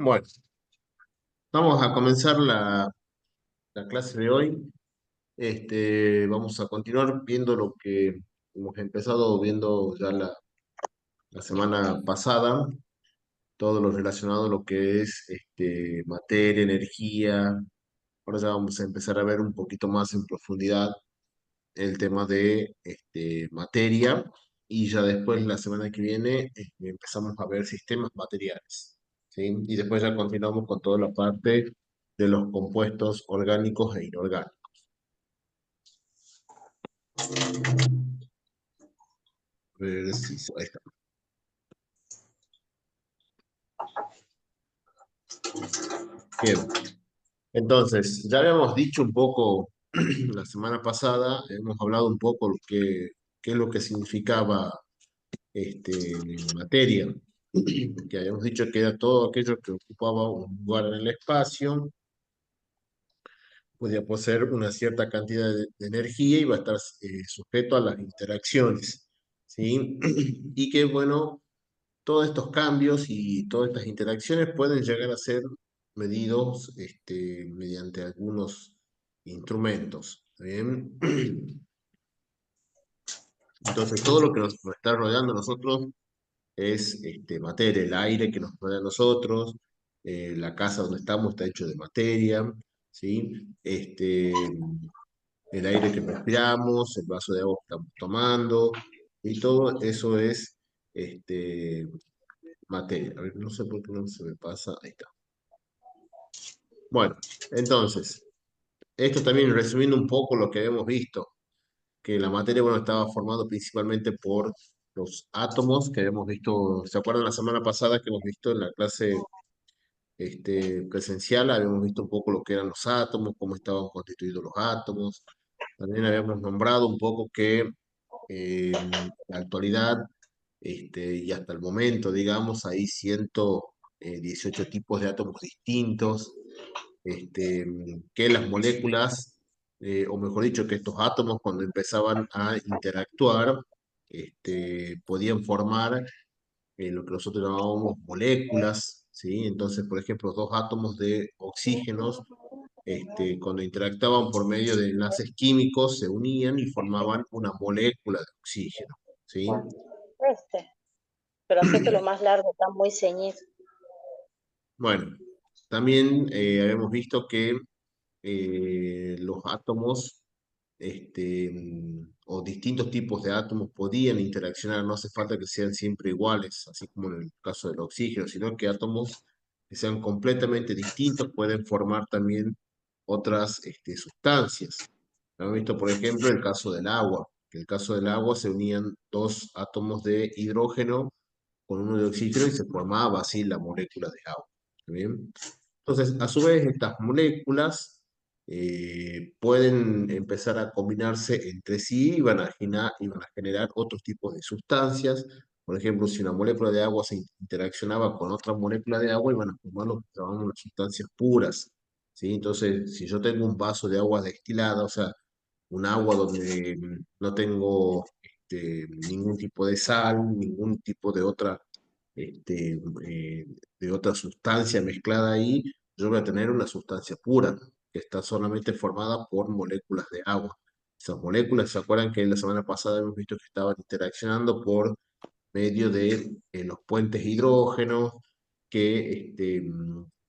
Bueno, vamos a comenzar la clase de hoy. Vamos a continuar viendo lo que hemos empezado viendo ya la semana pasada, todo lo relacionado a lo que es materia, energía. Ahora ya vamos a empezar a ver un poquito más en profundidad el tema de materia y ya después la semana que viene empezamos a ver sistemas materiales, ¿sí? Y después ya continuamos con toda la parte de los compuestos orgánicos e inorgánicos. A ver si ahí está. Bien, entonces ya habíamos dicho un poco la semana pasada, hemos hablado un poco qué es lo que significaba materia, que habíamos dicho que era todo aquello que ocupaba un lugar en el espacio, podía poseer una cierta cantidad de energía y va a estar sujeto a las interacciones, ¿sí? Y que, bueno, todos estos cambios y todas estas interacciones pueden llegar a ser medidos mediante algunos instrumentos, ¿está bien? Entonces, todo lo que nos está rodeando a nosotros es materia, el aire que nos rodea a nosotros, la casa donde estamos está hecho de materia, ¿sí? El aire que respiramos, el vaso de agua que estamos tomando, y todo eso es este, materia. A ver, no sé por qué no se me pasa, ahí está. Bueno, entonces, esto también resumiendo un poco lo que hemos visto, que la materia, bueno, estaba formado principalmente por los átomos que habíamos visto, ¿se acuerdan la semana pasada que hemos visto en la clase presencial? Habíamos visto un poco lo que eran los átomos, cómo estaban constituidos los átomos. También habíamos nombrado un poco que en la actualidad y hasta el momento, digamos, hay 118 tipos de átomos distintos, que las moléculas, o mejor dicho, que estos átomos cuando empezaban a interactuar, podían formar lo que nosotros llamábamos moléculas, ¿sí? Entonces, por ejemplo, dos átomos de oxígenos, cuando interactuaban por medio de enlaces químicos, se unían y formaban una molécula de oxígeno, ¿sí? Este, pero hacete lo más largo, está muy ceñido. Bueno, también habíamos visto que los átomos o distintos tipos de átomos podían interaccionar, no hace falta que sean siempre iguales, así como en el caso del oxígeno, sino que átomos que sean completamente distintos pueden formar también otras sustancias. Hemos visto, por ejemplo, el caso del agua, que en el caso del agua se unían dos átomos de hidrógeno con uno de oxígeno y se formaba así la molécula de agua. ¿Está bien? Entonces, a su vez, estas moléculas pueden empezar a combinarse entre sí y van a generar otros tipos de sustancias. Por ejemplo, si una molécula de agua se interaccionaba con otra molécula de agua, iban a formar lo que llamamos las sustancias puras, ¿sí? Entonces, si yo tengo un vaso de agua destilada, o sea, un agua donde no tengo ningún tipo de sal, ningún tipo este, eh, de otra sustancia mezclada ahí, yo voy a tener una sustancia pura, que está solamente formada por moléculas de agua. Esas moléculas, ¿se acuerdan que la semana pasada hemos visto que estaban interaccionando por medio de los puentes hidrógenos, que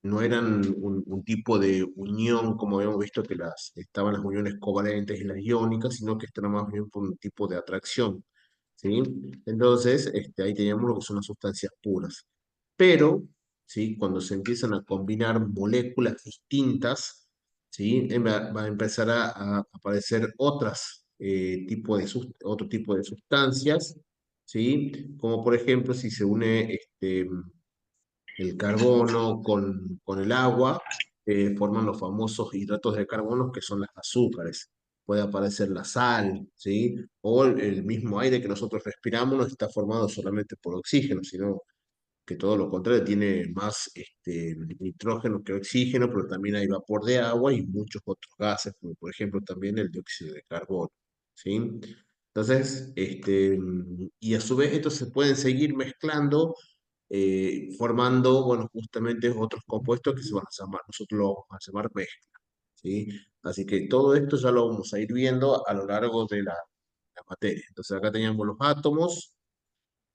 no eran un tipo de unión, como habíamos visto que estaban las uniones covalentes y las iónicas, sino que estaban más bien por un tipo de atracción, ¿sí? Entonces, ahí teníamos lo que son las sustancias puras. Pero, ¿sí? Cuando se empiezan a combinar moléculas distintas, ¿sí? Va a empezar a aparecer otro tipo de sustancias, ¿sí? Como por ejemplo si se une el carbono con el agua, forman los famosos hidratos de carbono que son las azúcares. Puede aparecer la sal, ¿sí? O el mismo aire que nosotros respiramos no está formado solamente por oxígeno, sino que todo lo contrario, tiene más nitrógeno que oxígeno, pero también hay vapor de agua y muchos otros gases, como por ejemplo también el dióxido de carbono, ¿sí? Entonces, y a su vez estos se pueden seguir mezclando formando, bueno, justamente otros compuestos que se van a llamar, nosotros lo vamos a llamar mezcla, ¿sí? Así que todo esto ya lo vamos a ir viendo a lo largo de la materia. Entonces acá teníamos los átomos,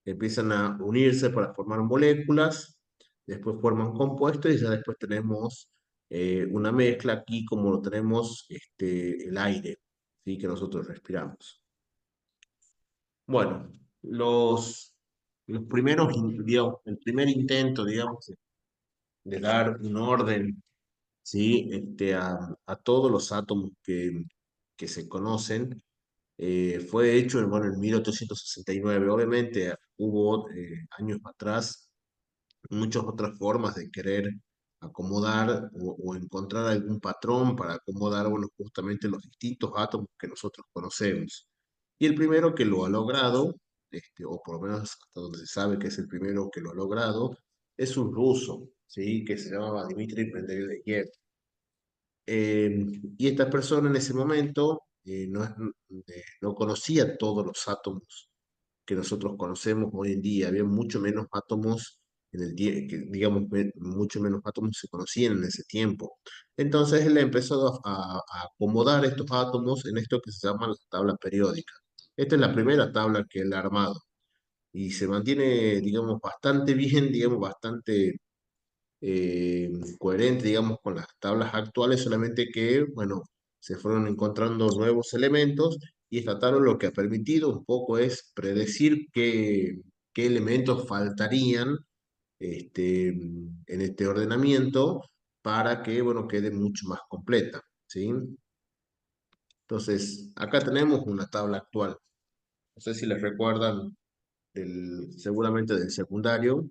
que empiezan a unirse para formar moléculas, después forman compuestos y ya después tenemos una mezcla aquí como lo tenemos el aire, ¿sí? Que nosotros respiramos. Bueno, los primeros, digamos, el primer intento, digamos, de dar un orden, ¿sí? A todos los átomos que se conocen, fue hecho bueno, en 1869. Obviamente hubo años atrás muchas otras formas de querer acomodar o encontrar algún patrón para acomodar bueno, justamente los distintos átomos que nosotros conocemos. Y el primero que lo ha logrado, o por lo menos hasta donde se sabe que es el primero que lo ha logrado, es un ruso, ¿sí? Que se llamaba Dmitry Mendeleev. Y esta persona en ese momento no conocía todos los átomos que nosotros conocemos hoy en día. Había mucho menos átomos en el tiempo, digamos, mucho menos átomos se conocían en ese tiempo. Entonces él empezó a acomodar estos átomos en esto que se llama la tabla periódica. Esta es la primera tabla que él ha armado y se mantiene, digamos, bastante bien, digamos, bastante eh, coherente, digamos, con las tablas actuales, solamente que, bueno, se fueron encontrando nuevos elementos y esta tabla lo que ha permitido un poco es predecir qué elementos faltarían en este ordenamiento para que, bueno, quede mucho más completa, ¿sí? Entonces, acá tenemos una tabla actual. No sé si les recuerdan seguramente del secundario,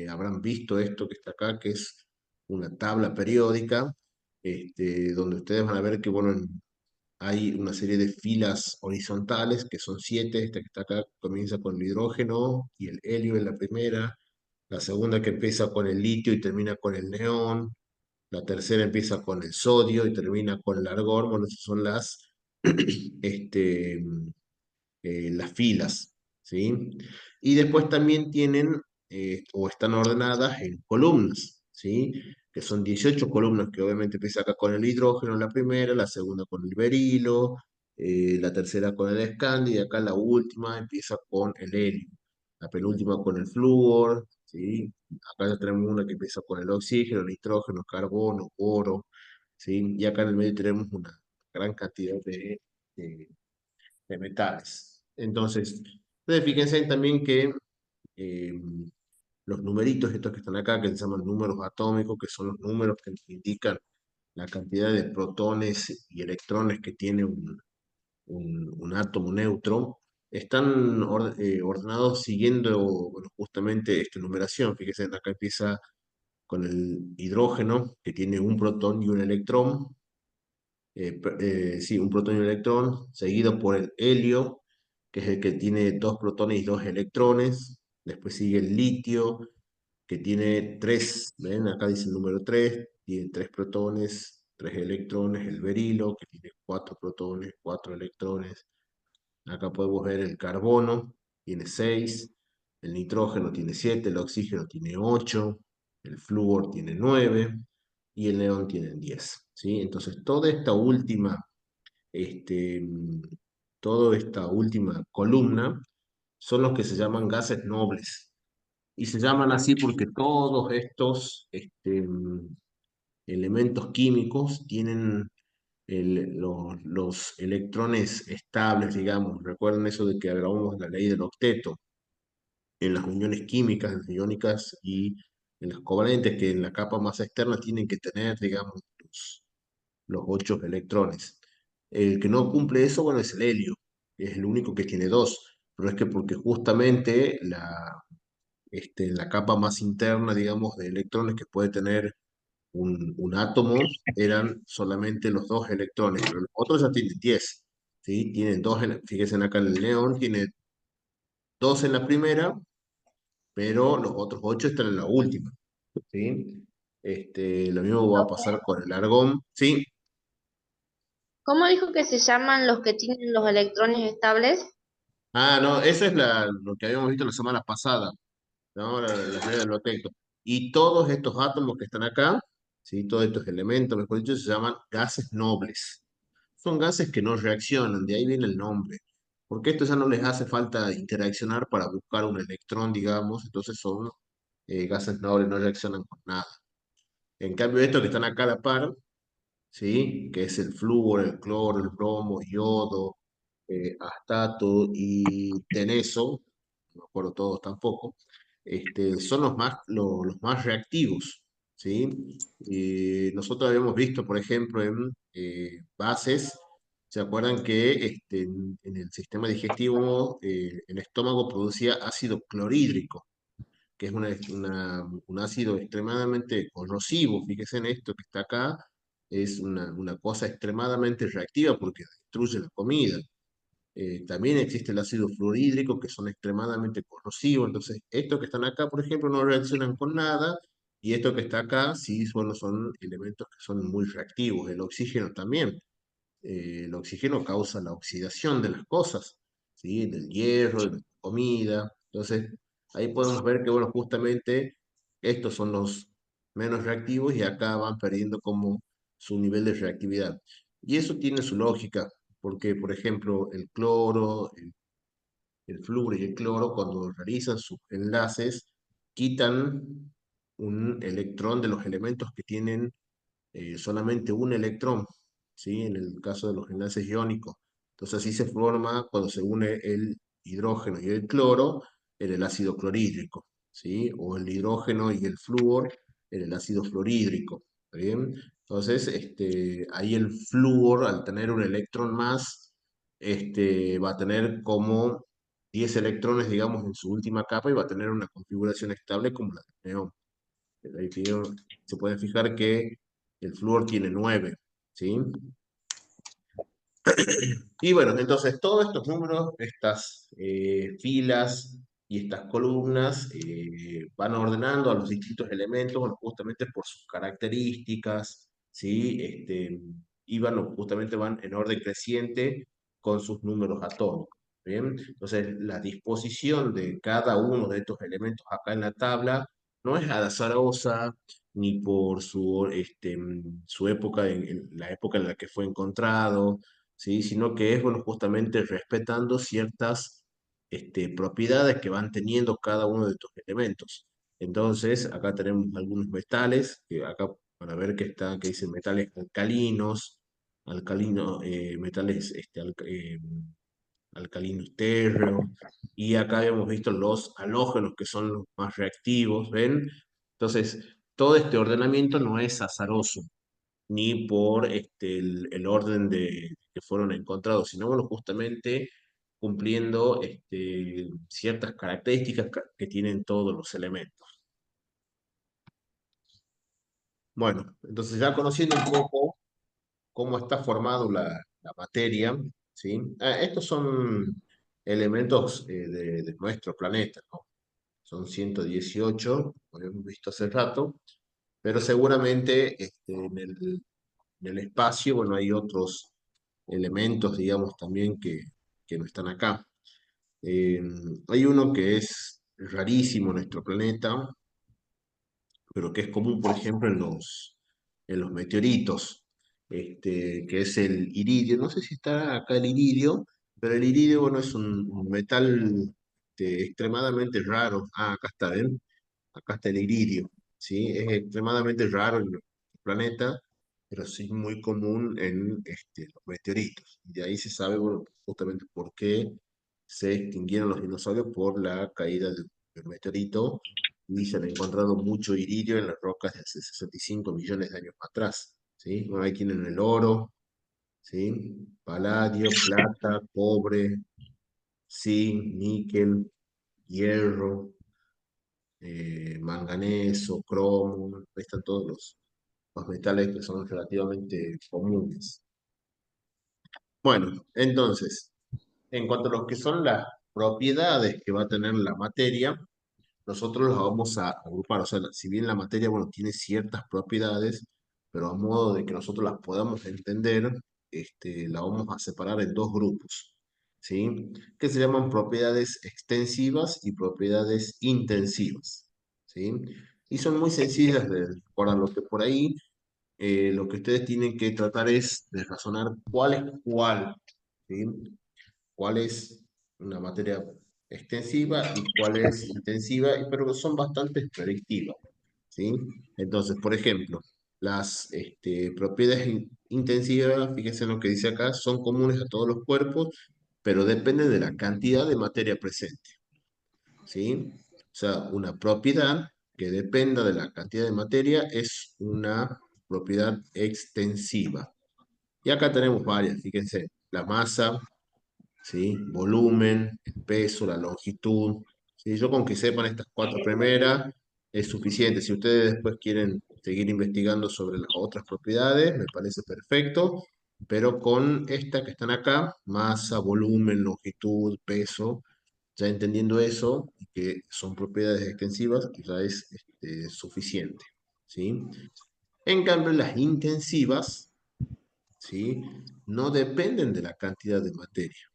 habrán visto esto que está acá, que es una tabla periódica, donde ustedes van a ver que, bueno, hay una serie de filas horizontales, que son siete. Esta que está acá comienza con el hidrógeno y el helio en la primera, la segunda que empieza con el litio y termina con el neón, la tercera empieza con el sodio y termina con el argón. Bueno, esas son este, las filas, ¿sí? Y después también tienen o están ordenadas en columnas, ¿sí? Que son 18 columnas que obviamente empieza acá con el hidrógeno en la primera, la segunda con el berilo, la tercera con el escandio y acá la última empieza con el helio, la penúltima con el flúor, ¿sí? Acá ya tenemos una que empieza con el oxígeno, nitrógeno, carbono, oro, ¿sí? Y acá en el medio tenemos una gran cantidad de metales. Entonces, fíjense también que eh, los numeritos estos que están acá, que se llaman números atómicos, que son los números que nos indican la cantidad de protones y electrones que tiene un átomo neutro, están ordenados siguiendo bueno, justamente esta numeración. Fíjense, acá empieza con el hidrógeno, que tiene un protón y un electrón, sí, un protón y un electrón, seguido por el helio, que es el que tiene dos protones y dos electrones. Después sigue el litio, que tiene tres, ¿ven? Acá dice el número tres, tiene tres protones, tres electrones. El berilo, que tiene cuatro protones, cuatro electrones. Acá podemos ver el carbono, tiene seis, el nitrógeno tiene siete, el oxígeno tiene ocho, el flúor tiene nueve y el neón tiene 10, ¿sí? Entonces, este, mm, toda esta última columna son los que se llaman gases nobles. Y se llaman así porque todos estos elementos químicos tienen los electrones estables, digamos. Recuerden eso de que hablábamos de la ley del octeto en las uniones químicas, en las iónicas y en las covalentes, que en la capa más externa tienen que tener, digamos, los ocho electrones. El que no cumple eso, bueno, es el helio, que es el único que tiene dos, pero es que porque justamente la capa más interna, digamos, de electrones que puede tener un átomo eran solamente los dos electrones, pero los otros ya tienen 10, ¿sí? Tienen dos, fíjense acá el neón tiene dos en la primera, pero los otros ocho están en la última, ¿sí? Lo mismo va a pasar con el argón, ¿sí? ¿Cómo dijo que se llaman los que tienen los electrones estables? Ah, no, eso es lo que habíamos visto la semana pasada. ¿no? Las redes lo detecto. Y todos estos átomos que están acá, ¿sí? Todos estos elementos, mejor dicho, se llaman gases nobles. Son gases que no reaccionan, de ahí viene el nombre. Porque esto ya no les hace falta interaccionar para buscar un electrón, digamos, entonces son gases nobles, no reaccionan con nada. En cambio, estos que están acá a la par, ¿sí? Que es el flúor, el cloro, el bromo, yodo, astato y teneso, no me acuerdo todos tampoco, son los más reactivos, ¿sí? Nosotros habíamos visto, por ejemplo, en bases, ¿se acuerdan que en el sistema digestivo el estómago producía ácido clorhídrico? Que es un ácido extremadamente corrosivo. Fíjese en esto que está acá, es una cosa extremadamente reactiva porque destruye la comida. También existe el ácido fluorhídrico, que son extremadamente corrosivos. Entonces, estos que están acá, por ejemplo, no reaccionan con nada, y esto que está acá, sí, bueno, son elementos que son muy reactivos. El oxígeno también. El oxígeno causa la oxidación de las cosas, ¿sí? Del hierro, de la comida. Entonces, ahí podemos ver que, bueno, justamente estos son los menos reactivos y acá van perdiendo como su nivel de reactividad. Y eso tiene su lógica, porque, por ejemplo, el cloro, el flúor y el cloro, cuando realizan sus enlaces, quitan un electrón de los elementos que tienen solamente un electrón, ¿sí? En el caso de los enlaces iónicos. Entonces así se forma cuando se une el hidrógeno y el cloro en el ácido clorhídrico, ¿sí? O el hidrógeno y el flúor en el ácido fluorhídrico, ¿está bien? Entonces, ahí el flúor, al tener un electrón más, va a tener como 10 electrones, digamos, en su última capa y va a tener una configuración estable como la del neón. Ahí se puede fijar que el flúor tiene 9, ¿sí? Y bueno, entonces todos estos números, estas filas y estas columnas van ordenando a los distintos elementos, bueno, justamente por sus características, ¿sí? Y justamente van en orden creciente con sus números atómicos. ¿Bien? Entonces, la disposición de cada uno de estos elementos acá en la tabla no es azarosa ni por su época, en la época en la que fue encontrado, ¿sí? Sino que es, bueno, justamente respetando ciertas propiedades que van teniendo cada uno de estos elementos. Entonces, acá tenemos algunos metales, que acá para ver que dicen metales alcalinos, metales alcalinos térreos, y acá habíamos visto los halógenos, que son los más reactivos, ¿ven? Entonces, todo este ordenamiento no es azaroso, ni por el orden de que fueron encontrados, sino bueno, justamente cumpliendo ciertas características que tienen todos los elementos. Bueno, entonces ya conociendo un poco cómo está formado la materia, ¿sí? Estos son elementos de nuestro planeta, ¿no? Son 118, como hemos visto hace rato, pero seguramente en el espacio, bueno, hay otros elementos, digamos, también que no están acá. Eh, Hay uno que es rarísimo en nuestro planeta, pero que es común, por ejemplo, en los meteoritos, que es el iridio. No sé si está acá el iridio, pero el iridio, bueno, es un metal extremadamente raro. Ah, acá está, ¿ven? Acá está el iridio, ¿sí? Es extremadamente raro en nuestro planeta, pero sí muy común en los meteoritos. Y de ahí se sabe, bueno, justamente por qué se extinguieron los dinosaurios por la caída del meteorito y se han encontrado mucho iridio en las rocas de hace 65 millones de años atrás, ¿sí? Bueno, ahí tienen el oro, ¿sí? Paladio, plata, cobre, zinc, níquel, hierro, manganeso, cromo, ahí están todos los metales que son relativamente comunes. Bueno, entonces, en cuanto a lo que son las propiedades que va a tener la materia, nosotros las vamos a agrupar. O sea, si bien la materia, bueno, tiene ciertas propiedades, pero a modo de que nosotros las podamos entender, la vamos a separar en dos grupos. ¿sí? Que se llaman propiedades extensivas y propiedades intensivas, ¿sí? Y son muy sencillas de recordar, lo que por ahí lo que ustedes tienen que tratar es de razonar cuál es cuál, ¿sí? Cuál es una materia extensiva y cuál es intensiva, pero que son bastante predictivas, ¿sí? Entonces, por ejemplo, las propiedades intensivas, fíjense en lo que dice acá, son comunes a todos los cuerpos, pero dependen de la cantidad de materia presente, ¿sí? O sea, una propiedad que dependa de la cantidad de materia es una propiedad extensiva. Y acá tenemos varias, fíjense, la masa, ¿sí? Volumen, el peso, la longitud. ¿Sí? Yo con que sepan estas cuatro primeras es suficiente. Si ustedes después quieren seguir investigando sobre las otras propiedades, me parece perfecto, pero con esta que están acá, masa, volumen, longitud, peso, ya entendiendo eso, y que son propiedades extensivas, ya es suficiente. ¿Sí? En cambio, las intensivas, ¿sí? No dependen de la cantidad de materia.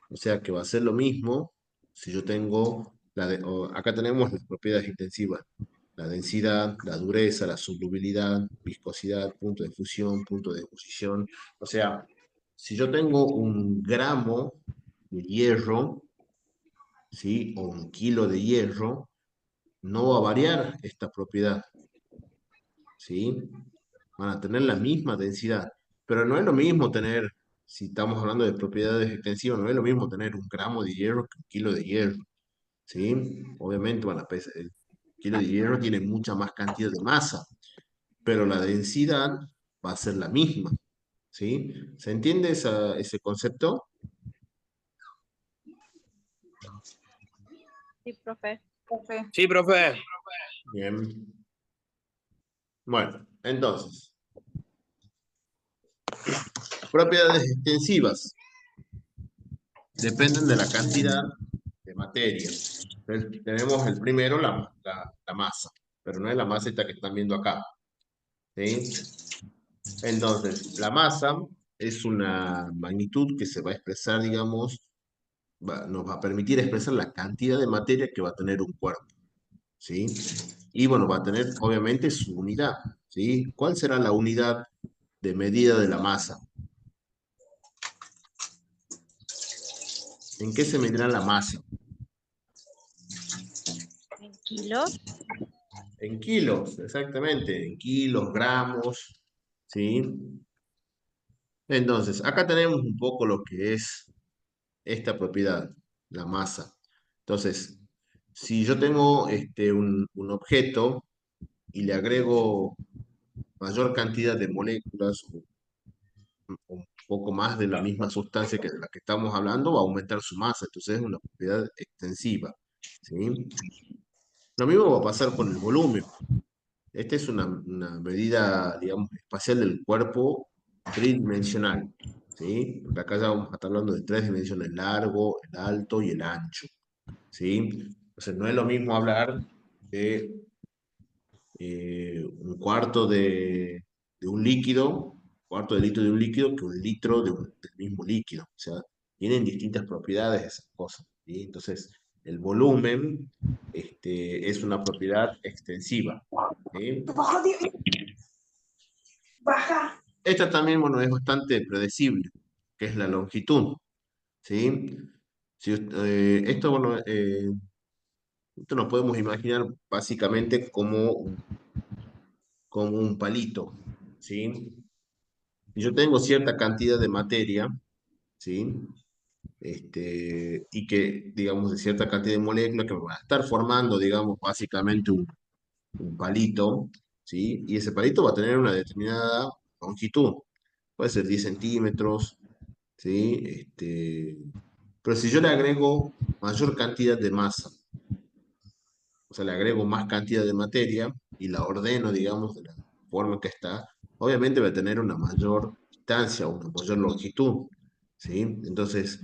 O sea que va a ser lo mismo si yo tengo, acá tenemos las propiedades intensivas, la densidad, la dureza, la solubilidad, viscosidad, punto de fusión, punto de ebullición. O sea, si yo tengo un gramo de hierro, ¿sí? O un kilo de hierro, no va a variar esta propiedad, ¿sí? Van a tener la misma densidad, pero no es lo mismo tener, si estamos hablando de propiedades extensivas, no es lo mismo tener un gramo de hierro que un kilo de hierro, ¿sí? Obviamente el kilo de hierro tiene mucha más cantidad de masa, pero la densidad va a ser la misma, ¿sí? ¿Se entiende ese concepto? Sí, profe. Sí, profe. Bien. Bueno, entonces, propiedades extensivas dependen de la cantidad de materia. Entonces, tenemos el primero, la masa, pero no es la masa esta que están viendo acá, ¿sí? Entonces, la masa es una magnitud que se va a expresar, digamos, nos va a permitir expresar la cantidad de materia que va a tener un cuerpo, ¿sí? Y bueno, va a tener obviamente su unidad, ¿sí? ¿Cuál será la unidad de medida de la masa? ¿En qué se medirá la masa? ¿En kilos? En kilos, exactamente, en kilos, gramos, ¿sí? Entonces, acá tenemos un poco lo que es esta propiedad, la masa. Entonces, si yo tengo un objeto y le agrego mayor cantidad de moléculas o un poco más de la misma sustancia que de la que estamos hablando, va a aumentar su masa. Entonces, es una propiedad extensiva, ¿sí? Lo mismo va a pasar con el volumen. Esta es una medida, digamos, espacial del cuerpo tridimensional, ¿sí? Porque acá ya vamos a estar hablando de tres dimensiones, el largo, el alto y el ancho, ¿sí? Entonces no es lo mismo hablar de un cuarto de un líquido, cuarto de litro de un líquido, que un litro del mismo líquido. O sea, tienen distintas propiedades esas cosas, ¿sí? Entonces, el volumen es una propiedad extensiva, ¿sí? Esta también, bueno, es bastante predecible, que es la longitud, ¿sí? Esto, bueno, esto nos podemos imaginar básicamente como un palito, ¿sí? Si yo tengo cierta cantidad de materia, ¿sí? Y que, digamos, de cierta cantidad de moléculas que me van a estar formando, digamos, básicamente un palito, ¿sí? Y ese palito va a tener una determinada longitud, puede ser 10 centímetros, ¿sí? Pero si yo le agrego mayor cantidad de masa, o sea, le agrego más cantidad de materia y la ordeno, digamos, de la forma que está, obviamente va a tener una mayor distancia, una mayor longitud, ¿sí? Entonces,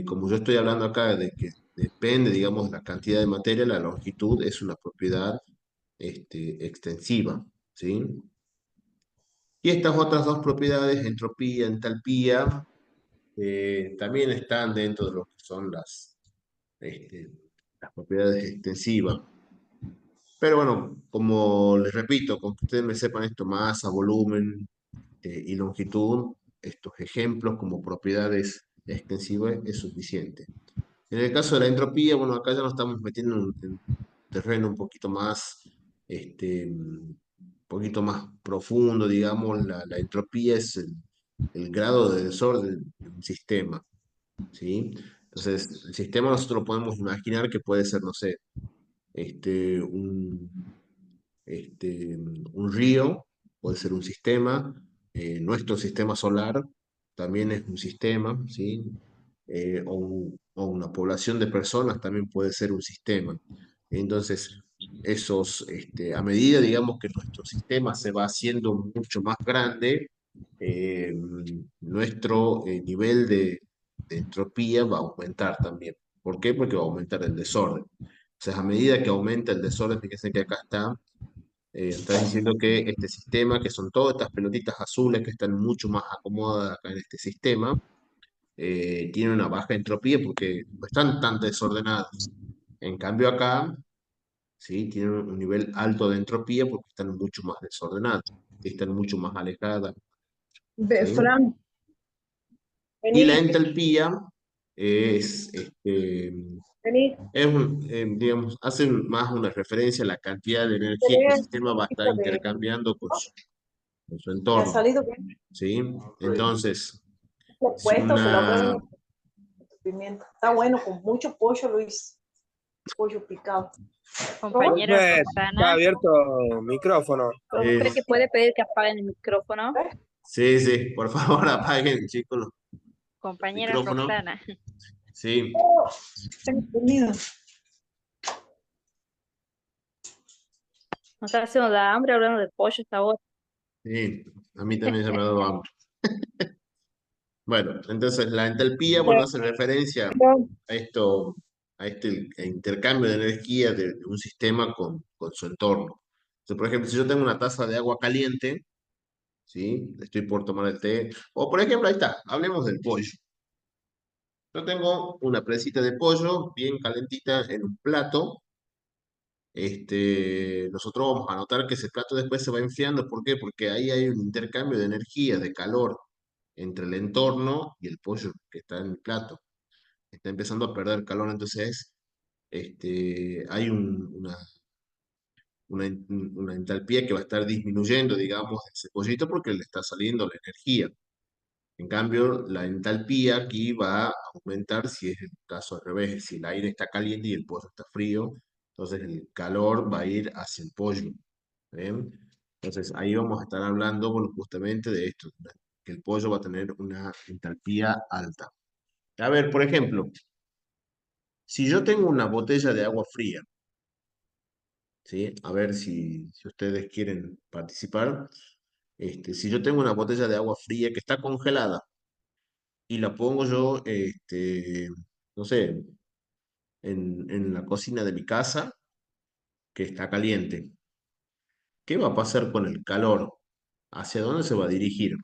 como yo estoy hablando acá de que depende, digamos, de la cantidad de materia, la longitud es una propiedad, extensiva, ¿sí? Y estas otras dos propiedades, entropía, entalpía, también están dentro de lo que son este, las propiedades extensivas. Pero bueno, como les repito, con que ustedes me sepan esto, masa, volumen y longitud, estos ejemplos como propiedades extensivas es suficiente. En el caso de la entropía, bueno, acá ya nos estamos metiendo en un terreno un poquito más profundo, digamos. La entropía es el grado de desorden de un sistema, ¿sí? Entonces, el sistema nosotros lo podemos imaginar que puede ser, no sé, este, un, un río, puede ser un sistema, nuestro sistema solar también es un sistema, ¿sí? O una población de personas también puede ser un sistema. Entonces, a medida, digamos, que nuestro sistema se va haciendo mucho más grande, eh, nuestro nivel de entropía va a aumentar también. ¿Por qué? Porque va a aumentar el desorden. O sea, a medida que aumenta el desorden, fíjense que acá está diciendo que este sistema, que son todas estas pelotitas azules que están mucho más acomodadas acá en este sistema, tiene una baja entropía porque no están tan desordenadas. En cambio acá, ¿sí? Tienen un nivel alto de entropía porque están mucho más desordenadas, están mucho más alejadas, ¿sí? Fran, Y la vení, entalpía es, este, vení, digamos, hace más una referencia a la cantidad de energía que el tenés sistema va a estar esto de, intercambiando con su ¿te ha entorno, salido bien? ¿sí? Entonces, Lo si puesto, se lo una... ven pimienta. Está bueno, con mucho pollo, Luis. Pollo picado. ¿Probá? Compañera Está Roxana, abierto micrófono. ¿cree que puede pedir que apaguen el micrófono? ¿Eh? Sí, sí, por favor apaguen, chicos, los Compañera micrófonos. Roxana, Sí, Oh, tengo comida. nos está haciendo la hambre hablando de pollo esta hora. sí, a mí también se me ha dado hambre. Bueno, entonces la entalpía, bueno, hace referencia a esto, a este intercambio de energía de un sistema con su entorno. Entonces, por ejemplo, si yo tengo una taza de agua caliente, ¿sí? Estoy por tomar el té, o por ejemplo, ahí está, hablemos del pollo. Yo tengo una presita de pollo bien calentita en un plato. Nosotros vamos a notar que ese plato después se va enfriando. ¿Por qué? Porque ahí hay un intercambio de energía, de calor entre el entorno y el pollo que está en el plato. Está empezando a perder calor, entonces hay una entalpía que va a estar disminuyendo, digamos, de ese pollito porque le está saliendo la energía. En cambio, la entalpía aquí va a aumentar si es el caso al revés, si el aire está caliente y el pollo está frío, entonces el calor va a ir hacia el pollo. ¿Ven? Entonces ahí vamos a estar hablando, bueno, justamente de esto, que el pollo va a tener una entalpía alta. A ver, por ejemplo, si yo tengo una botella de agua fría, ¿sí? A ver si ustedes quieren participar. Si yo tengo una botella de agua fría que está congelada, y la pongo yo, no sé, en la cocina de mi casa, que está caliente. ¿Qué va a pasar con el calor? ¿Hacia dónde se va a dirigir?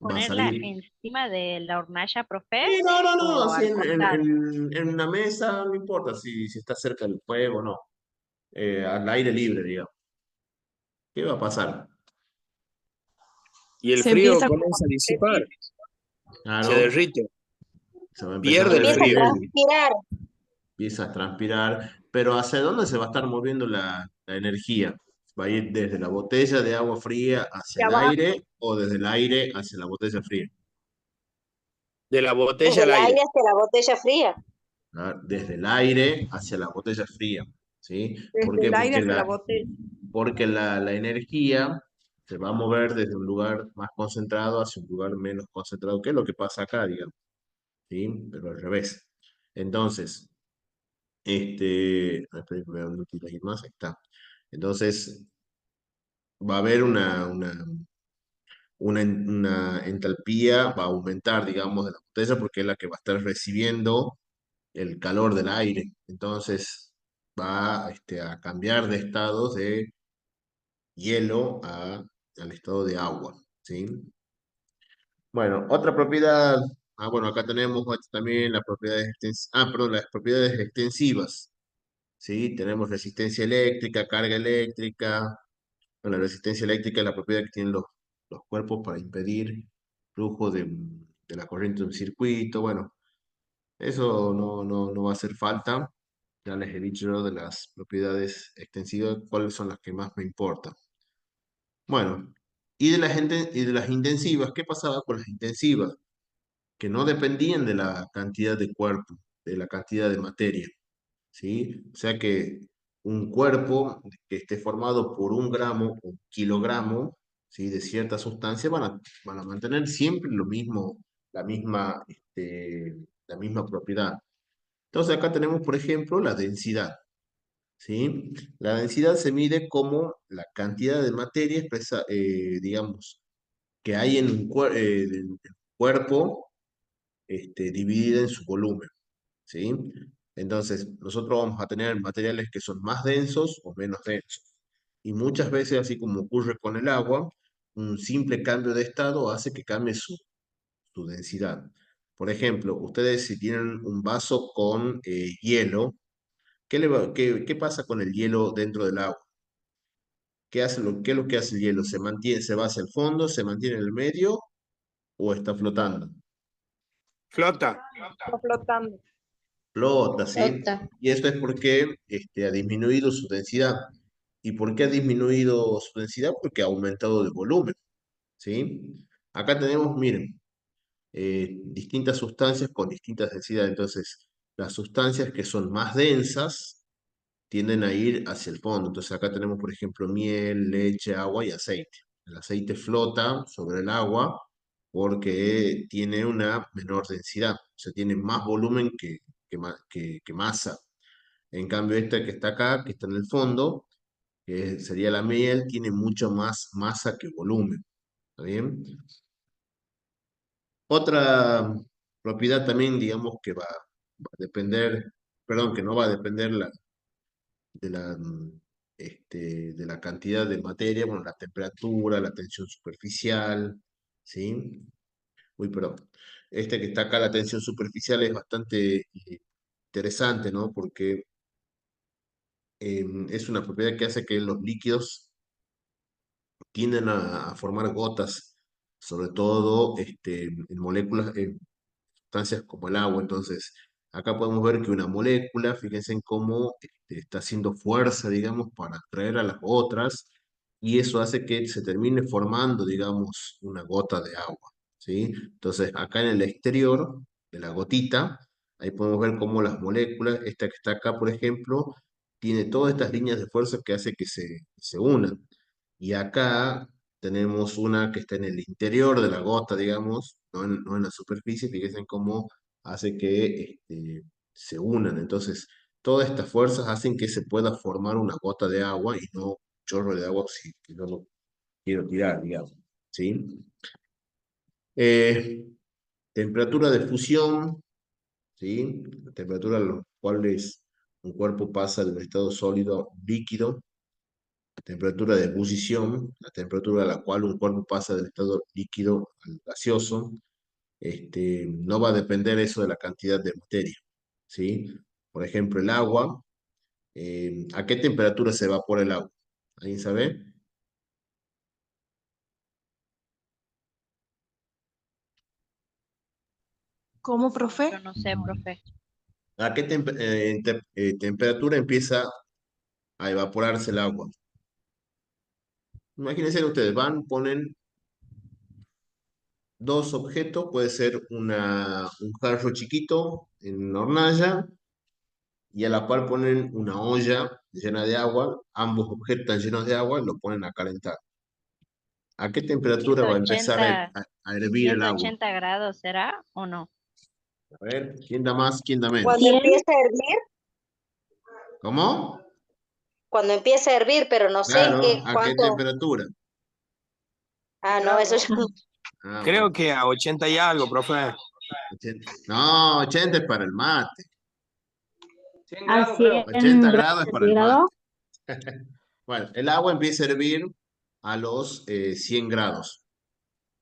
¿Va a ¿Ponerla salir? encima de la hornalla, profe? No, no, no, ¿O así al costado? en una mesa, no importa si está cerca del fuego o no. Al aire libre, digamos. ¿Qué va a pasar? Y el Se frío empieza como comienza a a disipar, derretir. se Claro, derrite, se va a empezar a pierde el Empieza a frío. derretir, transpirar empieza a transpirar, pero ¿hacia dónde se va a estar moviendo la energía? ¿Va a ir desde la botella de agua fría hacia Y el abajo. aire o desde el aire hacia la botella fría? De la botella desde al el aire. aire hasta la botella fría. ¿Ah? Desde el aire hacia la botella fría, ¿sí? ¿Por Desde qué? el aire hacia la botella. Porque la energía se va a mover desde un lugar más concentrado hacia un lugar menos concentrado, que es lo que pasa acá, digamos, ¿sí? Pero al revés. Entonces, espera que me voy a un minutito ahí más, ahí está. Entonces, va a haber una entalpía, va a aumentar, digamos, de la botella porque es la que va a estar recibiendo el calor del aire. Entonces, va a cambiar de estado de hielo al estado de agua, ¿sí? Bueno, otra propiedad, bueno, acá tenemos también las propiedades perdón, las propiedades extensivas, ¿sí? Tenemos resistencia eléctrica, carga eléctrica. Bueno, la resistencia eléctrica es la propiedad que tienen los cuerpos para impedir flujo de la corriente de un circuito. Bueno, eso no va a hacer falta. Ya les he dicho yo de las propiedades extensivas, cuáles son las que más me importan. Bueno, y de las intensivas, ¿qué pasaba con las intensivas? Que no dependían de la cantidad de cuerpo, de la cantidad de materia, ¿sí? O sea que un cuerpo que esté formado por 1 gramo o kilogramo, ¿sí? De cierta sustancia van a mantener siempre lo mismo, la misma propiedad. Entonces acá tenemos, por ejemplo, la densidad, ¿sí? La densidad se mide como la cantidad de materia expresa, digamos, que hay en un cuerpo dividida en su volumen, ¿sí? Entonces, nosotros vamos a tener materiales que son más densos o menos densos. Y muchas veces, así como ocurre con el agua, un simple cambio de estado hace que cambie su densidad. Por ejemplo, ustedes si tienen un vaso con hielo, ¿qué pasa con el hielo dentro del agua? ¿Qué es lo que hace el hielo? ¿Se va hacia el fondo, se mantiene en el medio o está flotando? Flota. Está flotando. Flota, ¿sí? Flota. Y esto es porque ha disminuido su densidad. ¿Y por qué ha disminuido su densidad? Porque ha aumentado de volumen, ¿sí? Acá tenemos, miren, distintas sustancias con distintas densidades. Entonces, las sustancias que son más densas tienden a ir hacia el fondo. Entonces, acá tenemos, por ejemplo, miel, leche, agua y aceite. El aceite flota sobre el agua porque tiene una menor densidad, o sea, tiene más volumen que masa. En cambio, esta que está acá, que está en el fondo, que sería la miel, tiene mucho más masa que volumen. ¿Está bien? Otra propiedad también, digamos, que va a depender, perdón, que no va a depender de la, de la cantidad de materia, bueno, la temperatura, la tensión superficial, ¿sí? Uy, perdón. Este que está acá, la tensión superficial, es bastante interesante, ¿no? Porque es una propiedad que hace que los líquidos tienden a formar gotas, sobre todo en moléculas, en sustancias como el agua. Entonces, acá podemos ver que una molécula, fíjense en cómo está haciendo fuerza, digamos, para atraer a las otras, y eso hace que se termine formando, digamos, una gota de agua, ¿sí? Entonces, acá en el exterior de la gotita, ahí podemos ver cómo las moléculas, esta que está acá, por ejemplo, tiene todas estas líneas de fuerza que hace que se unan. Y acá tenemos una que está en el interior de la gota, digamos, no en la superficie. Fíjense en cómo hace que se unan. Entonces, todas estas fuerzas hacen que se pueda formar una gota de agua y no un chorro de agua si que yo lo quiero tirar, digamos. ¿Sí? Eh, Temperatura de fusión, ¿sí? La temperatura a la cual un cuerpo pasa de un estado sólido a líquido. Temperatura de ebullición, la temperatura a la cual un cuerpo pasa del estado líquido al gaseoso. No va a depender eso de la cantidad de materia, ¿sí? Por ejemplo, el agua, ¿a qué temperatura se evapora el agua? ¿Alguien sabe? ¿Cómo, profe? Yo no sé, profe. ¿A qué temperatura empieza a evaporarse el agua? Imagínense ustedes, ponen dos objetos, puede ser un jarro chiquito en una hornalla y a la par ponen una olla llena de agua, ambos objetos están llenos de agua y lo ponen a calentar. ¿A qué temperatura va a empezar 180, a hervir el agua? 180 grados, ¿será o no? A ver, ¿quién da más, quién da menos? Cuando empieza a hervir, ¿Cómo? cuando empieza a hervir, pero no sé en Claro, qué, ¿a qué cuánto. temperatura? Ah, no, eso ya no. Ah, bueno. Creo que a 80 y algo, profe. 80. No, 80 es para el mate. 100 A grados, creo. 80 100 grados grados es para el mate. centígrados. Bueno, el agua empieza a hervir a los 100 grados.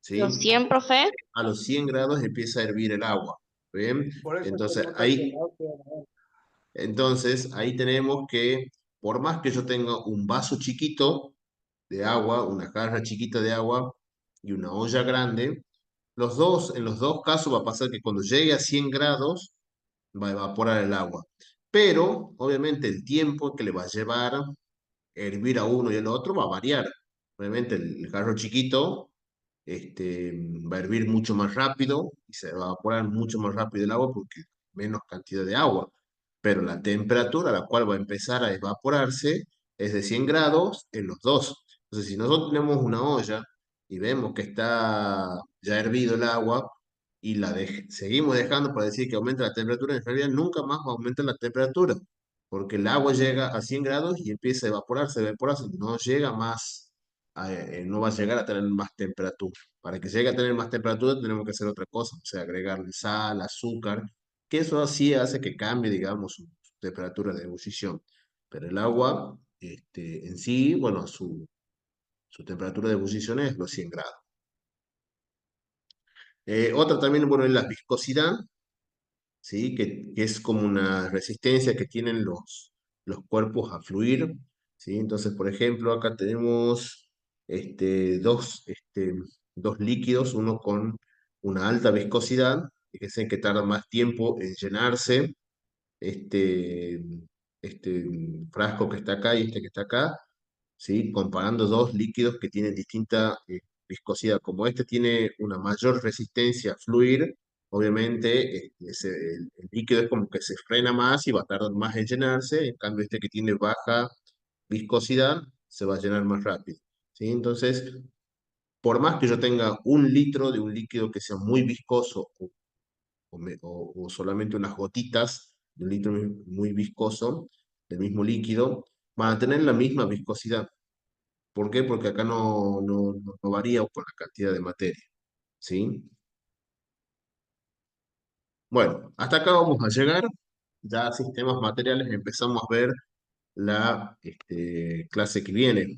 Los ¿sí? 100, profe. A los 100 grados empieza a hervir el agua. ¿Bien? Por eso es que Entonces no está ahí, quemado todavía. entonces ahí tenemos que, por más que yo tenga un vaso chiquito de agua, una jarra chiquita de agua y una olla grande, en los dos casos va a pasar que cuando llegue a 100 grados va a evaporar el agua. Pero, obviamente, el tiempo que le va a llevar hervir a uno y al otro va a variar. Obviamente, el jarro chiquito este, va a hervir mucho más rápido y se va a evaporar mucho más rápido el agua porque menos cantidad de agua. Pero la temperatura a la cual va a empezar a evaporarse es de 100 grados en los dos. Entonces, si nosotros tenemos una olla y vemos que está ya hervido el agua y seguimos dejando para decir que aumenta la temperatura, en realidad nunca más va a aumentar la temperatura, porque el agua llega a 100 grados y empieza a evaporarse, no llega más, no va a llegar a tener más temperatura. Para que llegue a tener más temperatura tenemos que hacer otra cosa, o sea, agregarle sal, azúcar, que eso así hace que cambie, digamos, su temperatura de ebullición. Pero el agua, en sí, bueno, su temperatura de ebullición es los 100 grados. Otra también, bueno, es la viscosidad, ¿sí? Que es como una resistencia que tienen los cuerpos a fluir, ¿sí? Entonces, por ejemplo, acá tenemos dos líquidos, uno con una alta viscosidad, que es el que tarda más tiempo en llenarse, este, este frasco que está acá y este que está acá, ¿sí? Comparando dos líquidos que tienen distinta viscosidad. Como este tiene una mayor resistencia a fluir, obviamente el líquido es como que se frena más y va a tardar más en llenarse, en cambio este que tiene baja viscosidad se va a llenar más rápido, ¿sí? Entonces, por más que yo tenga un litro de un líquido que sea muy viscoso o solamente unas gotitas de un litro muy viscoso del mismo líquido, van a tener la misma viscosidad. ¿Por qué? Porque acá no varía con la cantidad de materia, ¿sí? Bueno, hasta acá vamos a llegar. Ya sistemas materiales empezamos a ver la clase que viene.